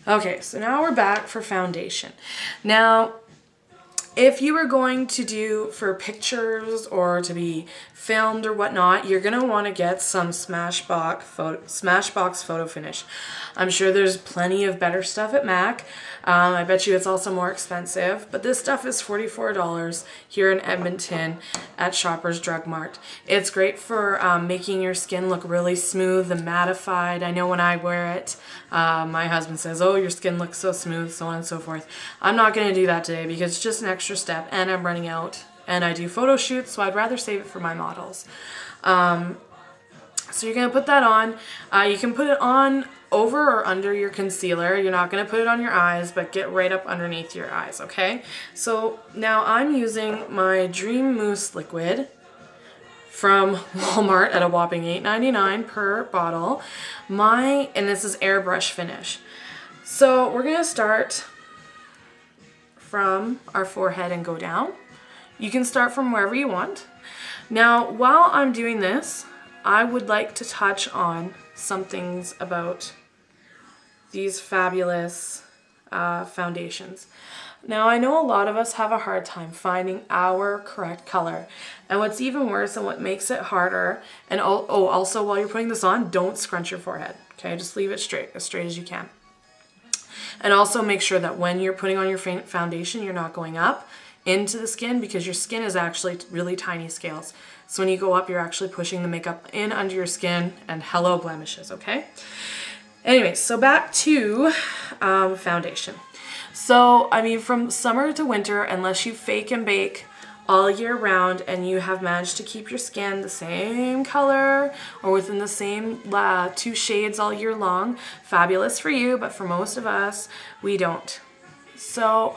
Okay, so now we're back for foundation. Now, if you were going to do for pictures or to be filmed or whatnot, you're going to want to get some Smashbox Photo Finish. I'm sure there's plenty of better stuff at MAC. I bet you it's also more expensive, but this stuff is $44 here in Edmonton at Shoppers Drug Mart. It's great for making your skin look really smooth and mattified. I know when I wear it, my husband says, oh, your skin looks so smooth, so on and so forth. I'm not going to do that today because it's just an extra step and I'm running out and I do photo shoots, so I'd rather save it for my models. So you're going to put that on. You can put it on over or under your concealer. You're not going to put it on your eyes, but get right up underneath your eyes, okay? So now I'm using my Dream Mousse liquid from Walmart at a whopping $8.99 per bottle. And this is airbrush finish. So we're going to start from our forehead and go down. You can start from wherever you want. Now, while I'm doing this, I would like to touch on some things about these fabulous foundations. Now, I know a lot of us have a hard time finding our correct color. And what's even worse and what makes it harder, and also while you're putting this on, don't scrunch your forehead, okay? Just leave it straight, as straight as you can. And also make sure that when you're putting on your foundation, you're not going up into the skin because your skin is actually really tiny scales. So when you go up, you're actually pushing the makeup in under your skin and hello blemishes, okay? Anyways, so back to foundation. So, I mean, from summer to winter, unless you fake and bake all year round and you have managed to keep your skin the same color or within the same 2 shades all year long, fabulous for you, but for most of us, we don't. So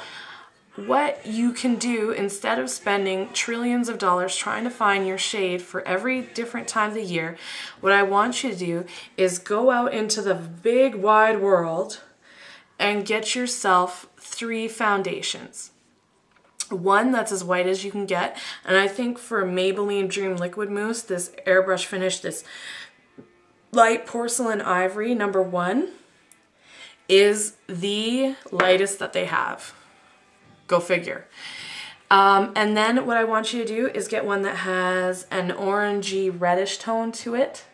what you can do instead of spending trillions of dollars trying to find your shade for every different time of the year, what I want you to do is go out into the big wide world and get yourself 3 foundations. One that's as white as you can get, and I think for Maybelline Dream Liquid Mousse, this airbrush finish, this light porcelain ivory number 1 is the lightest that they have. Go figure. And then what I want you to do is get one that has an orangey reddish tone to it.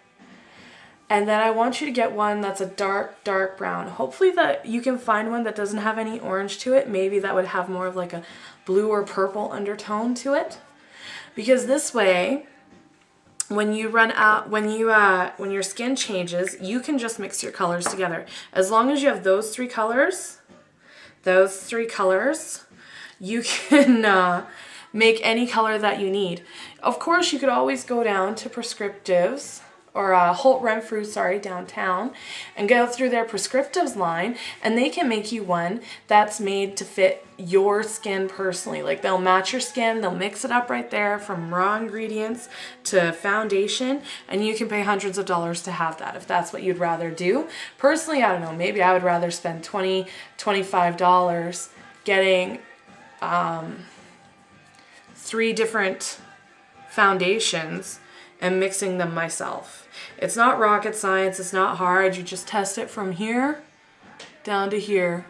And then I want you to get one that's a dark, dark brown. Hopefully that you can find one that doesn't have any orange to it. Maybe that would have more of like a blue or purple undertone to it. Because this way, when you run out, when your skin changes, you can just mix your colors together. As long as you have those 3 colors, you can make any color that you need. Of course, you could always go down to Prescriptives or Holt Renfrew, downtown, and go through their Prescriptives line, and they can make you one that's made to fit your skin personally. Like, they'll match your skin, they'll mix it up right there from raw ingredients to foundation, and you can pay hundreds of dollars to have that if that's what you'd rather do. Personally, I don't know, maybe I would rather spend $20, $25 getting 3 different foundations and mixing them myself. It's not rocket science, it's not hard. You just test it from here down to here.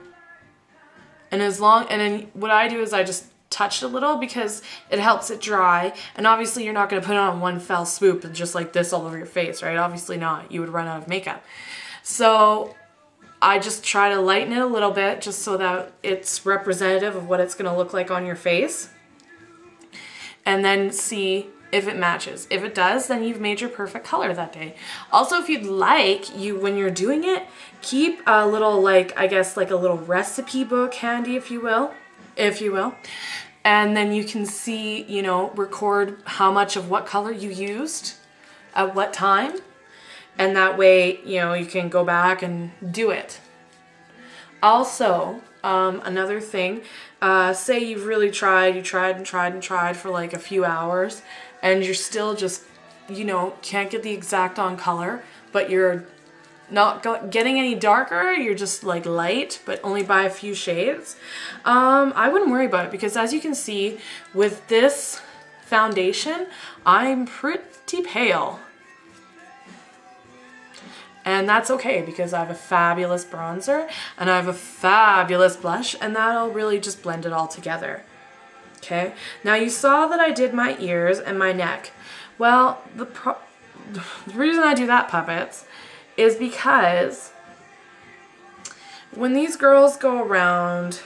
And then what I do is I just touch it a little because it helps it dry. And obviously you're not going to put it on one fell swoop and just like this all over your face, right? Obviously not. You would run out of makeup. So I just try to lighten it a little bit just so that it's representative of what it's going to look like on your face. And then see if it matches. If it does, then you've made your perfect color that day. Also, if you'd like, when you're doing it, keep a little, like a little recipe book handy, if you will. And then you can see, record how much of what color you used at what time. And that way, you can go back and do it. Also, another thing, say you've really tried for like a few hours, and you're still just, can't get the exact on color, but you're not getting any darker, you're just like light, but only by a few shades. I wouldn't worry about it because as you can see, with this foundation, I'm pretty pale. And that's okay because I have a fabulous bronzer and I have a fabulous blush, and that'll really just blend it all together. Okay, now you saw that I did my ears and my neck. Well, the reason I do that, puppets, is because when these girls go around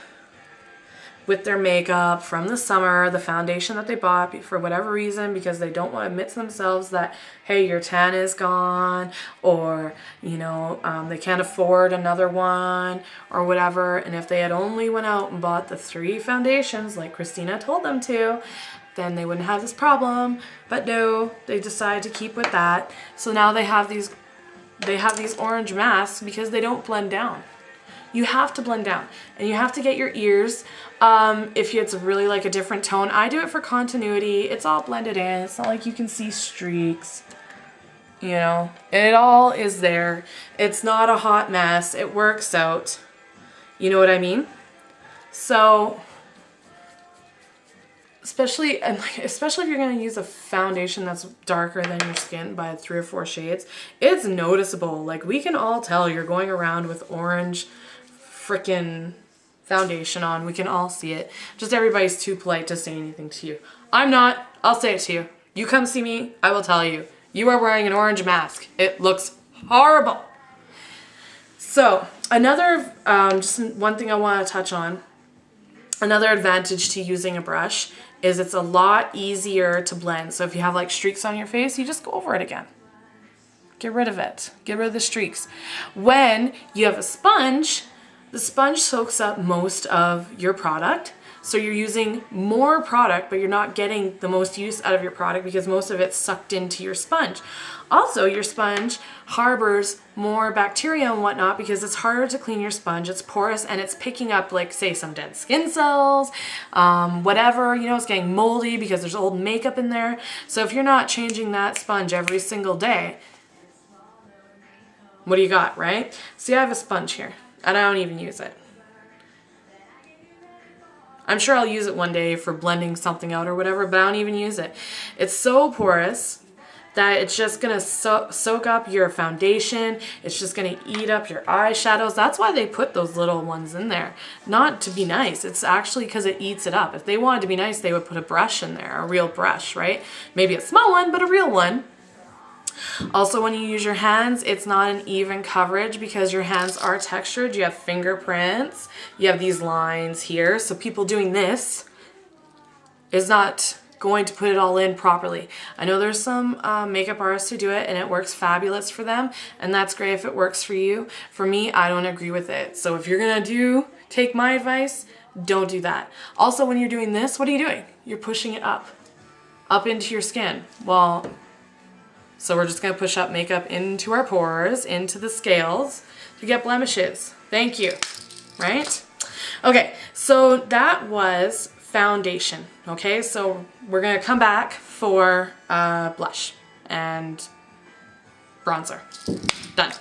with their makeup from the summer, the foundation that they bought for whatever reason, because they don't want to admit to themselves that, hey, your tan is gone, or, you know, they can't afford another one or whatever. And if they had only went out and bought the 3 foundations like Christina told them to, then they wouldn't have this problem. But no, they decided to keep with that. So now they have these orange masks because they don't blend down. You have to blend down, and you have to get your ears. If it's really like a different tone, I do it for continuity. It's all blended in. It's not like you can see streaks. You know, it all is there. It's not a hot mess. It works out. You know what I mean? So, especially if you're going to use a foundation that's darker than your skin by 3 or 4 shades, it's noticeable. Like, we can all tell you're going around with orange freaking foundation on. We can all see it. Just everybody's too polite to say anything to you. I'm not. I'll say it to you. You come see me, I will tell you. You are wearing an orange mask. It looks horrible. So, another, just one thing I want to touch on, another advantage to using a brush is it's a lot easier to blend. So if you have like streaks on your face, you just go over it again. Get rid of it. Get rid of the streaks. When you have a sponge, the sponge soaks up most of your product. So you're using more product, but you're not getting the most use out of your product because most of it's sucked into your sponge. Also, your sponge harbors more bacteria and whatnot because it's harder to clean your sponge. It's porous and it's picking up, like, say, some dead skin cells, whatever, you know, it's getting moldy because there's old makeup in there. So if you're not changing that sponge every single day, what do you got, right? See, I have a sponge here and I don't even use it. I'm sure I'll use it one day for blending something out or whatever, but I don't even use it. It's so porous that it's just gonna soak up your foundation. It's just gonna eat up your eyeshadows. That's why they put those little ones in there. Not to be nice, it's actually because it eats it up. If they wanted to be nice, they would put a brush in there, a real brush, right? Maybe a small one, but a real one. Also, when you use your hands, it's not an even coverage because your hands are textured. You have fingerprints, you have these lines here. So people doing this is not going to put it all in properly. I know there's some makeup artists who do it and it works fabulous for them, and that's great if it works for you. For me, I don't agree with it. So if you're gonna take my advice, don't do that. Also, when you're doing this, what are you doing? You're pushing it up into your skin. Well, so we're just gonna push up makeup into our pores, into the scales to get blemishes. Thank you, right? Okay, so that was foundation, okay? So we're gonna come back for blush and bronzer. Done.